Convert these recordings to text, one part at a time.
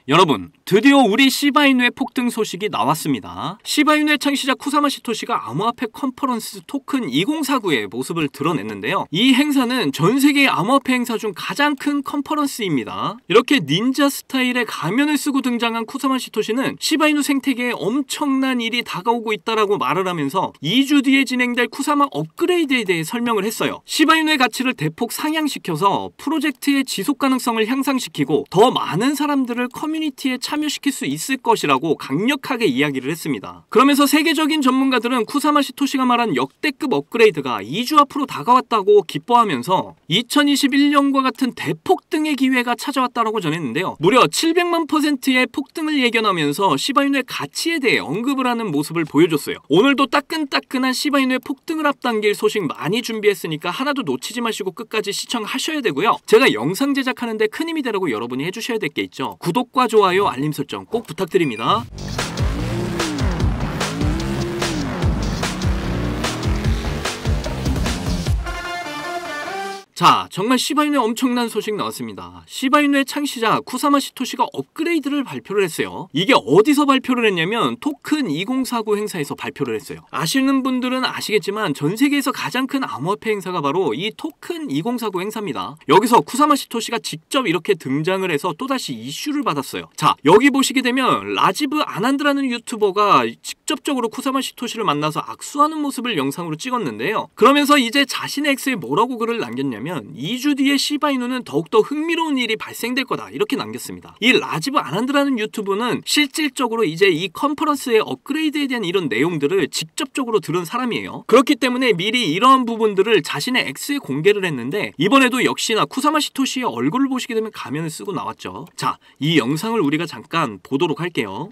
여러분, 드디어 우리 시바이누의 폭등 소식이 나왔습니다. 시바이누의 창시자 쿠사마 시토시가 암호화폐 컨퍼런스 토큰 2049의 모습을 드러냈는데요. 이 행사는 전 세계의 암호화폐 행사 중 가장 큰 컨퍼런스입니다. 이렇게 닌자 스타일의 가면을 쓰고 등장한 쿠사마 시토시는 시바이누 생태계에 엄청난 일이 다가오고 있다라고 말을 하면서 2주 뒤에 진행될 쿠사마 업그레이드에 대해 설명을 했어요. 시바이누의 가치를 대폭 상향시켜서 프로젝트의 지속 가능성을 향상시키고 더 많은 사람들을 커뮤니티에 참여시킬 수 있을 것이라고 강력하게 이야기를 했습니다. 그러면서 세계적인 전문가들은 쿠사마 시토시가 말한 역대급 업그레이드가 2주 앞으로 다가왔다고 기뻐하면서 2021년과 같은 대폭등의 기회가 찾아왔다고 전했는데요. 무려 700만%의 폭등을 예견하면서 시바이누의 가치에 대해 언급을 하는 모습을 보여줬어요. 오늘도 따끈따끈한 시바이누의 폭등을 앞당길 소식 많이 준비했으니까 하나도 놓치지 마시고 끝까지 시청하셔야 되고요. 제가 영상 제작하는데 큰 힘이 되라고 여러분이 해주셔야 될 게 있죠. 구독과 좋아요, 알림 설정 꼭 부탁드립니다. 자, 정말 시바이누의 엄청난 소식 나왔습니다. 시바이누의 창시자 쿠사마 시토시가 업그레이드를 발표를 했어요. 이게 어디서 발표를 했냐면 토큰 2049 행사에서 발표를 했어요. 아시는 분들은 아시겠지만 전 세계에서 가장 큰 암호화폐 행사가 바로 이 토큰 2049 행사입니다. 여기서 쿠사마 시토시가 직접 이렇게 등장을 해서 또다시 이슈를 받았어요. 자, 여기 보시게 되면 라지브 아난드라는 유튜버가 직접적으로 쿠사마 시토시를 만나서 악수하는 모습을 영상으로 찍었는데요. 그러면서 이제 자신의 X에 뭐라고 글을 남겼냐면 2주 뒤에 시바이누는 더욱더 흥미로운 일이 발생될 거다 이렇게 남겼습니다. 이 라지브 아난드라는 유튜브는 실질적으로 이제 이 컨퍼런스의 업그레이드에 대한 이런 내용들을 직접적으로 들은 사람이에요. 그렇기 때문에 미리 이러한 부분들을 자신의 X에 공개를 했는데 이번에도 역시나 쿠사마 시토시의 얼굴을 보시게 되면 가면을 쓰고 나왔죠. 자, 이 영상을 우리가 잠깐 보도록 할게요.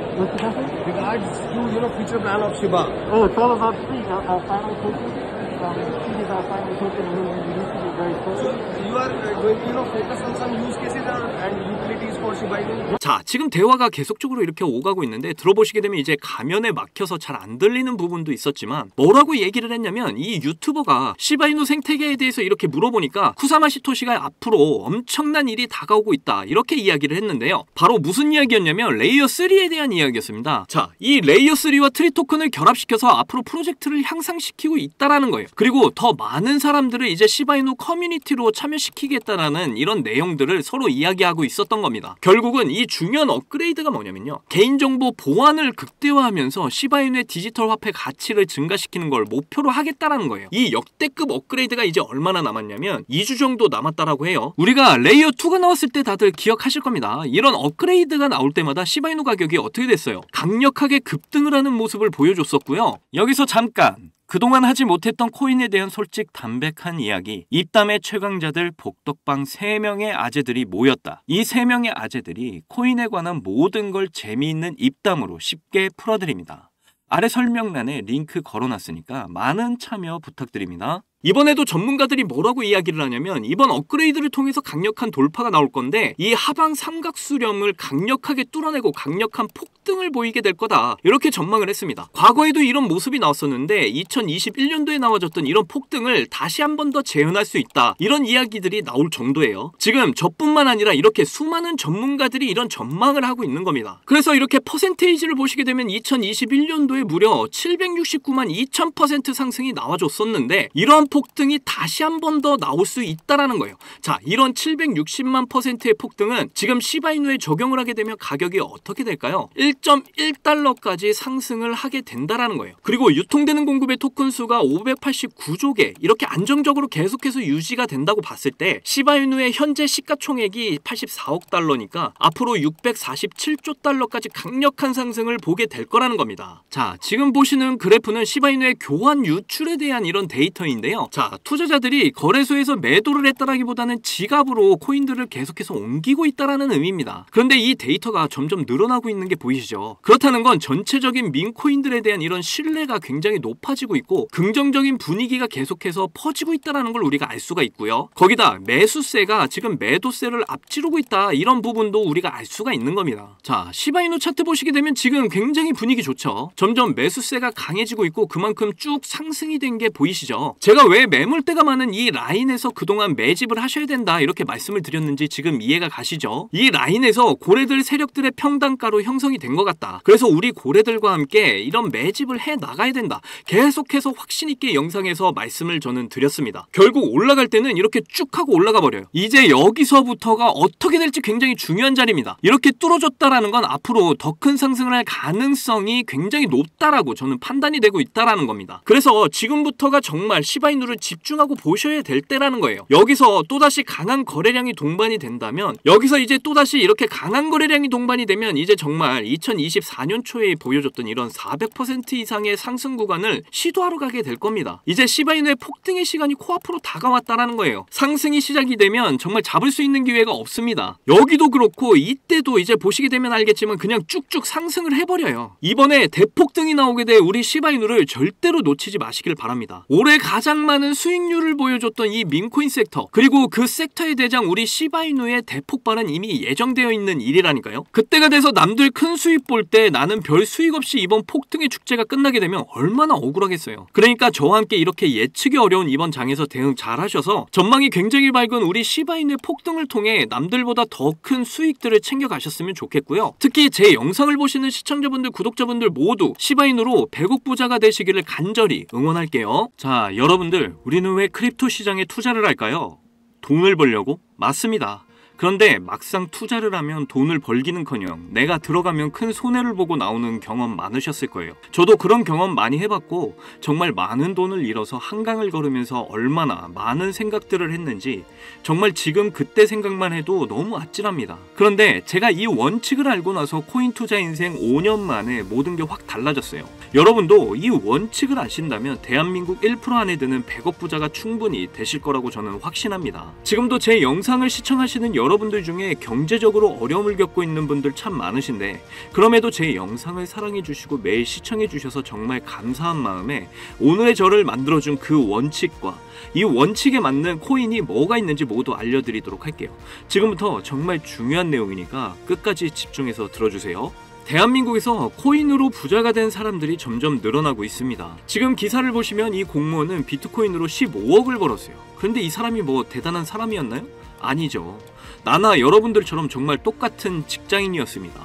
Regards to future plan of Shiba. Oh, it's all about free. Our final token. Seed is our final token, and we release it very soon. So you are going to focus on some use cases and utilities for Shiba Inu. 자, 지금 대화가 계속적으로 이렇게 오가고 있는데 들어보시게 되면 이제 가면에 막혀서 잘 안 들리는 부분도 있었지만 뭐라고 얘기를 했냐면 이 유튜버가 시바이누 생태계에 대해서 이렇게 물어보니까 쿠사마 시토시가 앞으로 엄청난 일이 다가오고 있다 이렇게 이야기를 했는데요. 바로 무슨 이야기였냐면 레이어 3에 대한 이야기였습니다. 자, 이 레이어 3와 트리 토큰을 결합시켜서 앞으로 프로젝트를 향상시키고 있다라는 거예요. 그리고 더 많은 사람들을 이제 시바이누 커뮤니티로 참여시키겠다라는 이런 내용들을 서로 이야기하고 있었던 겁니다. 결국은 이 중요한 업그레이드가 뭐냐면요. 개인정보 보안을 극대화하면서 시바이누의 디지털 화폐 가치를 증가시키는 걸 목표로 하겠다라는 거예요. 이 역대급 업그레이드가 이제 얼마나 남았냐면 2주 정도 남았다라고 해요. 우리가 레이어 2가 나왔을 때 다들 기억하실 겁니다. 이런 업그레이드가 나올 때마다 시바이누 가격이 어떻게 됐어요? 강력하게 급등을 하는 모습을 보여줬었고요. 여기서 잠깐 그동안 하지 못했던 코인에 대한 솔직 담백한 이야기. 입담의 최강자들 복덕방 3명의 아재들이 모였다. 이 3명의 아재들이 코인에 관한 모든 걸 재미있는 입담으로 쉽게 풀어드립니다. 아래 설명란에 링크 걸어놨으니까 많은 참여 부탁드립니다. 이번에도 전문가들이 뭐라고 이야기를 하냐면 이번 업그레이드를 통해서 강력한 돌파가 나올 건데 이 하방 삼각수렴을 강력하게 뚫어내고 강력한 폭등을 보이게 될 거다 이렇게 전망을 했습니다. 과거에도 이런 모습이 나왔었는데 2021년도에 나와줬던 이런 폭등을 다시 한 번 더 재현할 수 있다 이런 이야기들이 나올 정도예요. 지금 저뿐만 아니라 이렇게 수많은 전문가들이 이런 전망을 하고 있는 겁니다. 그래서 이렇게 퍼센테이지를 보시게 되면 2021년도에 무려 769만 2000% 상승이 나와줬었는데 이런 폭등이 다시 한 번 더 나올 수 있다라는 거예요. 자, 이런 760만 %의 폭등은 지금 시바이누에 적용을 하게 되면 가격이 어떻게 될까요? 1.1달러까지 상승을 하게 된다라는 거예요. 그리고 유통되는 공급의 토큰 수가 589조 개 이렇게 안정적으로 계속해서 유지가 된다고 봤을 때 시바이누의 현재 시가총액이 84억 달러니까 앞으로 647조 달러까지 강력한 상승을 보게 될 거라는 겁니다. 자, 지금 보시는 그래프는 시바이누의 교환 유출에 대한 이런 데이터인데요. 있는데요. 자, 투자자들이 거래소에서 매도를 했다라기보다는 지갑으로 코인들을 계속해서 옮기고 있다라는 의미입니다. 그런데 이 데이터가 점점 늘어나고 있는 게 보이시죠? 그렇다는 건 전체적인 민코인들에 대한 이런 신뢰가 굉장히 높아지고 있고 긍정적인 분위기가 계속해서 퍼지고 있다라는 걸 우리가 알 수가 있고요. 거기다 매수세가 지금 매도세를 앞지르고 있다, 이런 부분도 우리가 알 수가 있는 겁니다. 자, 시바이누 차트 보시게 되면 지금 굉장히 분위기 좋죠. 점점 매수세가 강해지고 있고 그만큼 쭉 상승이 된 게 보이시죠? 제가 왜 매물대가 많은 이 라인에서 그동안 매집을 하셔야 된다 이렇게 말씀을 드렸는지 지금 이해가 가시죠? 이 라인에서 고래들 세력들의 평단가로 형성이 된 것 같다. 그래서 우리 고래들과 함께 이런 매집을 해 나가야 된다. 계속해서 확신 있게 영상에서 말씀을 저는 드렸습니다. 결국 올라갈 때는 이렇게 쭉 하고 올라가 버려요. 이제 여기서부터가 어떻게 될지 굉장히 중요한 자리입니다. 이렇게 뚫어졌다라는 건 앞으로 더 큰 상승을 할 가능성이 굉장히 높다라고 저는 판단이 되고 있다라는 겁니다. 그래서 지금부터가 정말 시바이누를 집중하고 보셔야 될 때라는 거예요. 여기서 또다시 강한 거래량이 동반이 된다면, 여기서 이제 또다시 이렇게 강한 거래량이 동반이 되면 이제 정말 2024년 초에 보여줬던 이런 400% 이상의 상승 구간을 시도하러 가게 될 겁니다. 이제 시바이누의 폭등의 시간이 코앞으로 다가왔다라는 거예요. 상승이 시작이 되면 정말 잡을 수 있는 기회가 없습니다. 여기도 그렇고 이때도 이제 보시게 되면 알겠지만 그냥 쭉쭉 상승을 해버려요. 이번에 대폭등이 나오게 될 우리 시바이누를 절대로 놓치지 마시길 바랍니다. 올해 가장 많은 수익률을 보여줬던 이 민코인 섹터, 그리고 그 섹터의 대장 우리 시바이누의 대폭발은 이미 예정되어 있는 일이라니까요. 그때가 돼서 남들 큰 수익 볼 때 나는 별 수익 없이 이번 폭등의 축제가 끝나게 되면 얼마나 억울하겠어요. 그러니까 저와 함께 이렇게 예측이 어려운 이번 장에서 대응 잘 하셔서 전망이 굉장히 밝은 우리 시바이누의 폭등을 통해 남들보다 더 큰 수익들을 챙겨가셨으면 좋겠고요. 특히 제 영상을 보시는 시청자분들, 구독자분들 모두 시바이누로 백억 부자가 되시기를 간절히 응원할게요. 자, 여러분들, 우리는 왜 크립토 시장에 투자를 할까요? 돈을 벌려고? 맞습니다. 그런데 막상 투자를 하면 돈을 벌기는커녕 내가 들어가면 큰 손해를 보고 나오는 경험 많으셨을 거예요. 저도 그런 경험 많이 해봤고 정말 많은 돈을 잃어서 한강을 걸으면서 얼마나 많은 생각들을 했는지 정말 지금 그때 생각만 해도 너무 아찔합니다. 그런데 제가 이 원칙을 알고 나서 코인 투자 인생 5년 만에 모든 게 확 달라졌어요. 여러분도 이 원칙을 아신다면 대한민국 1% 안에 드는 100억 부자가 충분히 되실 거라고 저는 확신합니다. 지금도 제 영상을 시청하시는 여러분들 중에 경제적으로 어려움을 겪고 있는 분들 참 많으신데 그럼에도 제 영상을 사랑해주시고 매일 시청해주셔서 정말 감사한 마음에 오늘의 저를 만들어준 그 원칙과 이 원칙에 맞는 코인이 뭐가 있는지 모두 알려드리도록 할게요. 지금부터 정말 중요한 내용이니까 끝까지 집중해서 들어주세요. 대한민국에서 코인으로 부자가 된 사람들이 점점 늘어나고 있습니다. 지금 기사를 보시면 이 공무원은 비트코인으로 15억을 벌었어요. 그런데 이 사람이 뭐 대단한 사람이었나요? 아니죠. 나나 여러분들처럼 정말 똑같은 직장인이었습니다.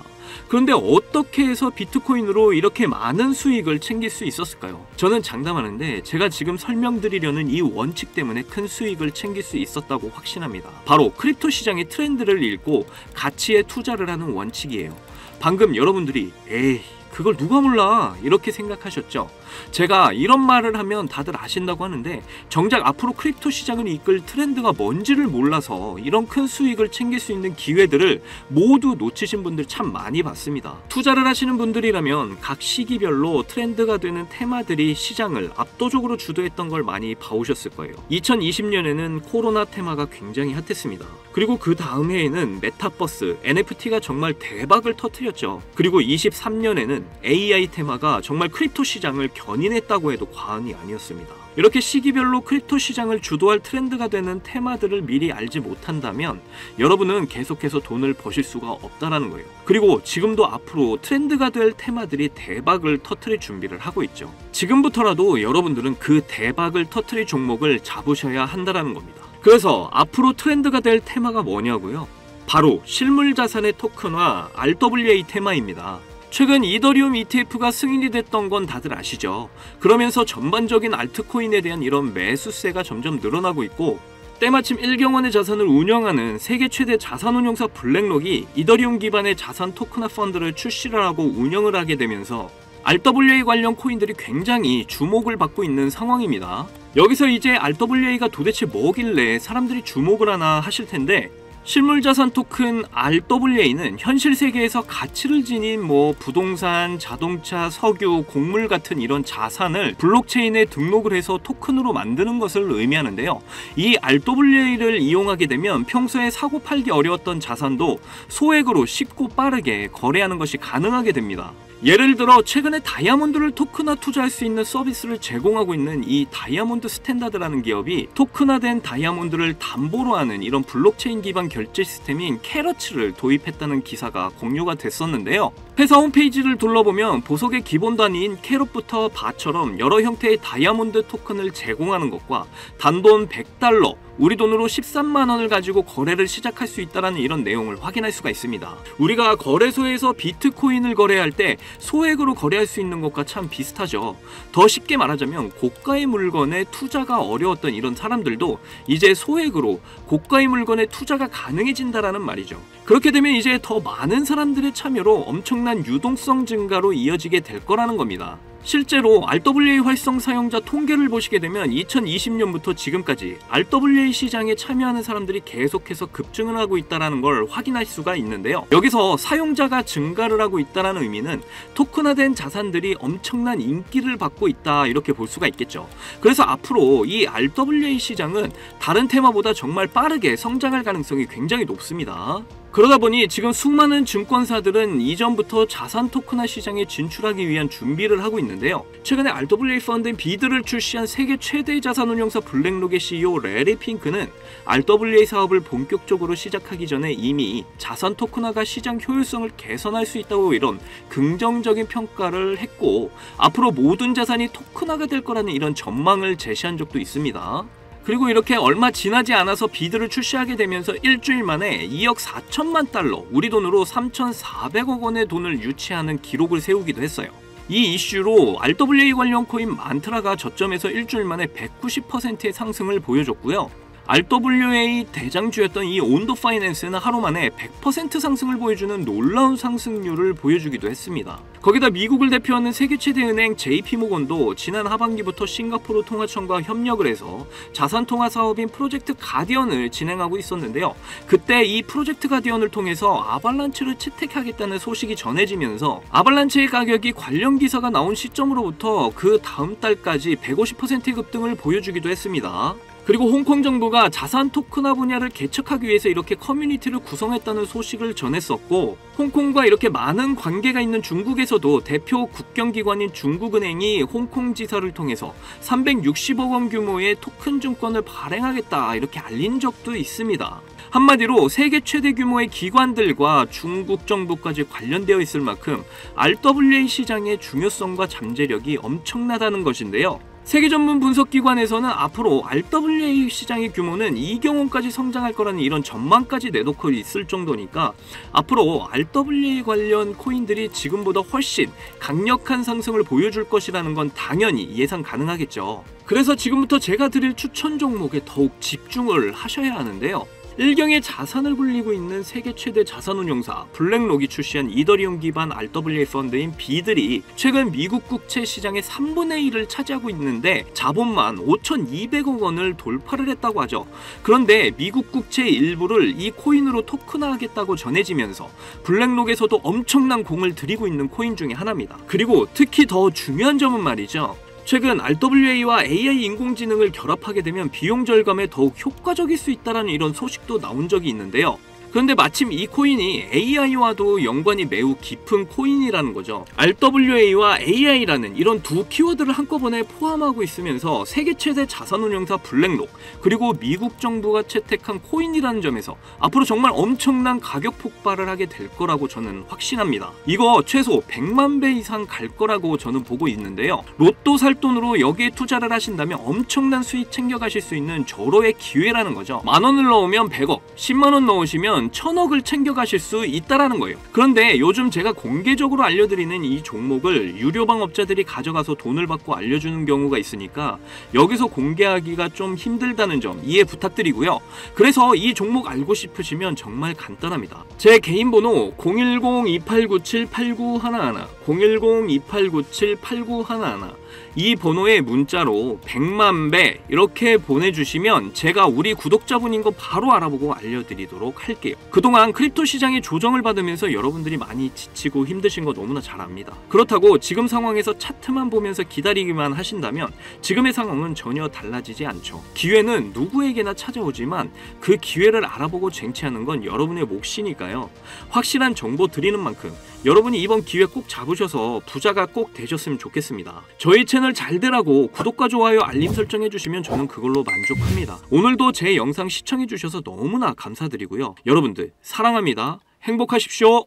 그런데 어떻게 해서 비트코인으로 이렇게 많은 수익을 챙길 수 있었을까요? 저는 장담하는데 제가 지금 설명드리려는 이 원칙 때문에 큰 수익을 챙길 수 있었다고 확신합니다. 바로 크립토 시장의 트렌드를 읽고 가치에 투자를 하는 원칙이에요. 방금 여러분들이 에이 그걸 누가 몰라 이렇게 생각하셨죠? 제가 이런 말을 하면 다들 아신다고 하는데 정작 앞으로 크립토 시장을 이끌 트렌드가 뭔지를 몰라서 이런 큰 수익을 챙길 수 있는 기회들을 모두 놓치신 분들 참 많이 봤습니다. 투자를 하시는 분들이라면 각 시기별로 트렌드가 되는 테마들이 시장을 압도적으로 주도했던 걸 많이 봐오셨을 거예요. 2020년에는 코로나 테마가 굉장히 핫했습니다. 그리고 그 다음 해에는 메타버스, NFT가 정말 대박을 터뜨렸죠. 그리고 23년에는 AI 테마가 정말 크립토 시장을 견인했다고 해도 과언이 아니었습니다. 이렇게 시기별로 크립토 시장을 주도할 트렌드가 되는 테마들을 미리 알지 못한다면 여러분은 계속해서 돈을 버실 수가 없다라는 거예요. 그리고 지금도 앞으로 트렌드가 될 테마들이 대박을 터뜨릴 준비를 하고 있죠. 지금부터라도 여러분들은 그 대박을 터뜨릴 종목을 잡으셔야 한다는 겁니다. 그래서 앞으로 트렌드가 될 테마가 뭐냐고요? 바로 실물 자산의 토큰화 RWA 테마입니다. 최근 이더리움 ETF가 승인이 됐던 건 다들 아시죠? 그러면서 전반적인 알트코인에 대한 이런 매수세가 점점 늘어나고 있고 때마침 1경원의 자산을 운영하는 세계 최대 자산운용사 블랙록이 이더리움 기반의 자산 토큰화 펀드를 출시를 하고 운영을 하게 되면서 RWA 관련 코인들이 굉장히 주목을 받고 있는 상황입니다. 여기서 이제 RWA가 도대체 뭐길래 사람들이 주목을 하나 하실 텐데 실물자산 토큰 RWA는 현실 세계에서 가치를 지닌 부동산, 자동차, 석유, 곡물 같은 이런 자산을 블록체인에 등록을 해서 토큰으로 만드는 것을 의미하는데요. 이 RWA를 이용하게 되면 평소에 사고 팔기 어려웠던 자산도 소액으로 쉽고 빠르게 거래하는 것이 가능하게 됩니다. 예를 들어 최근에 다이아몬드를 토큰화 투자할 수 있는 서비스를 제공하고 있는 이 다이아몬드 스탠다드라는 기업이 토큰화된 다이아몬드를 담보로 하는 이런 블록체인 기반 결제 시스템인 캐러츠를 도입했다는 기사가 공유가 됐었는데요. 회사 홈페이지를 둘러보면 보석의 기본 단위인 캐럿부터 바처럼 여러 형태의 다이아몬드 토큰을 제공하는 것과 단돈 $100, 우리 돈으로 13만 원을 가지고 거래를 시작할 수 있다는 이런 내용을 확인할 수가 있습니다. 우리가 거래소에서 비트코인을 거래할 때 소액으로 거래할 수 있는 것과 참 비슷하죠. 더 쉽게 말하자면 고가의 물건에 투자가 어려웠던 이런 사람들도 이제 소액으로 고가의 물건에 투자가 가능해진다라는 말이죠. 그렇게 되면 이제 더 많은 사람들의 참여로 엄청난 유동성 증가로 이어지게 될 거라는 겁니다. 실제로 RWA 활성 사용자 통계를 보시게 되면 2020년부터 지금까지 RWA 시장에 참여하는 사람들이 계속해서 급증을 하고 있다는 걸 확인할 수가 있는데요. 여기서 사용자가 증가를 하고 있다는 의미는 토큰화된 자산들이 엄청난 인기를 받고 있다 이렇게 볼 수가 있겠죠. 그래서 앞으로 이 RWA 시장은 다른 테마보다 정말 빠르게 성장할 가능성이 굉장히 높습니다. 그러다 보니 지금 수많은 증권사들은 이전부터 자산 토큰화 시장에 진출하기 위한 준비를 하고 있는데요. 최근에 RWA 펀드인 비드를 출시한 세계 최대 자산운용사 블랙록의 CEO 레리 핑크는 RWA 사업을 본격적으로 시작하기 전에 이미 자산 토큰화가 시장 효율성을 개선할 수 있다고 이런 긍정적인 평가를 했고, 앞으로 모든 자산이 토큰화가 될 거라는 이런 전망을 제시한 적도 있습니다. 그리고 이렇게 얼마 지나지 않아서 비드를 출시하게 되면서 일주일 만에 2억 4천만 달러, 우리 돈으로 3,400억 원의 돈을 유치하는 기록을 세우기도 했어요. 이 이슈로 RWA 관련 코인 만트라가 저점에서 일주일 만에 190%의 상승을 보여줬고요. RWA 대장주였던 이 온도 파이낸스는 하루 만에 100% 상승을 보여주는 놀라운 상승률을 보여주기도 했습니다. 거기다 미국을 대표하는 세계 최대 은행 JP모건도 지난 하반기부터 싱가포르 통화청과 협력을 해서 자산 통화 사업인 프로젝트 가디언을 진행하고 있었는데요. 그때 이 프로젝트 가디언을 통해서 아발란체를 채택하겠다는 소식이 전해지면서 아발란체의 가격이 관련 기사가 나온 시점으로부터 그 다음 달까지 150%의 급등을 보여주기도 했습니다. 그리고 홍콩 정부가 자산 토큰화 분야를 개척하기 위해서 이렇게 커뮤니티를 구성했다는 소식을 전했었고, 홍콩과 이렇게 많은 관계가 있는 중국에서도 대표 국경기관인 중국은행이 홍콩 지사를 통해서 360억 원 규모의 토큰 증권을 발행하겠다 이렇게 알린 적도 있습니다. 한마디로 세계 최대 규모의 기관들과 중국 정부까지 관련되어 있을 만큼 RWA 시장의 중요성과 잠재력이 엄청나다는 것인데요. 세계 전문 분석기관에서는 앞으로 RWA 시장의 규모는 2경 원까지 성장할 거라는 이런 전망까지 내놓고 있을 정도니까 앞으로 RWA 관련 코인들이 지금보다 훨씬 강력한 상승을 보여줄 것이라는 건 당연히 예상 가능하겠죠. 그래서 지금부터 제가 드릴 추천 종목에 더욱 집중을 하셔야 하는데요. 일경의 자산을 굴리고 있는 세계 최대 자산운용사 블랙록이 출시한 이더리움 기반 RWA 펀드인 비들이 최근 미국 국채 시장의 3분의 1을 차지하고 있는데 자본만 5,200억 원을 돌파를 했다고 하죠. 그런데 미국 국채의 일부를 이 코인으로 토큰화하겠다고 전해지면서 블랙록에서도 엄청난 공을 들이고 있는 코인 중에 하나입니다. 그리고 특히 더 중요한 점은 말이죠. 최근 RWA와 AI 인공지능을 결합하게 되면 비용 절감에 더욱 효과적일 수 있다는 이런 소식도 나온 적이 있는데요. 그런데 마침 이 코인이 AI와도 연관이 매우 깊은 코인이라는 거죠. RWA와 AI라는 이런 두 키워드를 한꺼번에 포함하고 있으면서 세계 최대 자산운용사 블랙록, 그리고 미국 정부가 채택한 코인이라는 점에서 앞으로 정말 엄청난 가격 폭발을 하게 될 거라고 저는 확신합니다. 이거 최소 100만 배 이상 갈 거라고 저는 보고 있는데요. 로또 살 돈으로 여기에 투자를 하신다면 엄청난 수익 챙겨가실 수 있는 절호의 기회라는 거죠. 10,000원을 넣으면 100억, 10만원 넣으시면 1,000억을 챙겨가실 수 있다라는 거예요. 그런데 요즘 제가 공개적으로 알려드리는 이 종목을 유료방 업자들이 가져가서 돈을 받고 알려주는 경우가 있으니까 여기서 공개하기가 좀 힘들다는 점 이해 부탁드리고요. 그래서 이 종목 알고 싶으시면 정말 간단합니다. 제 개인 번호 010-2897-8911, 010-2897-8911, 이 번호에 문자로 100만 배 이렇게 보내주시면 제가 우리 구독자분인 거 바로 알아보고 알려드리도록 할게요. 그동안 크립토 시장의 조정을 받으면서 여러분들이 많이 지치고 힘드신 거 너무나 잘 압니다. 그렇다고 지금 상황에서 차트만 보면서 기다리기만 하신다면 지금의 상황은 전혀 달라지지 않죠. 기회는 누구에게나 찾아오지만 그 기회를 알아보고 쟁취하는 건 여러분의 몫이니까요. 확실한 정보 드리는 만큼 여러분이 이번 기회 꼭 잡으셔서 부자가 꼭 되셨으면 좋겠습니다. 저희 채널 잘 되라고 구독과 좋아요 알림 설정해 주시면 저는 그걸로 만족합니다. 오늘도 제 영상 시청해 주셔서 너무나 감사드리고요. 여러분들 사랑합니다. 행복하십시오.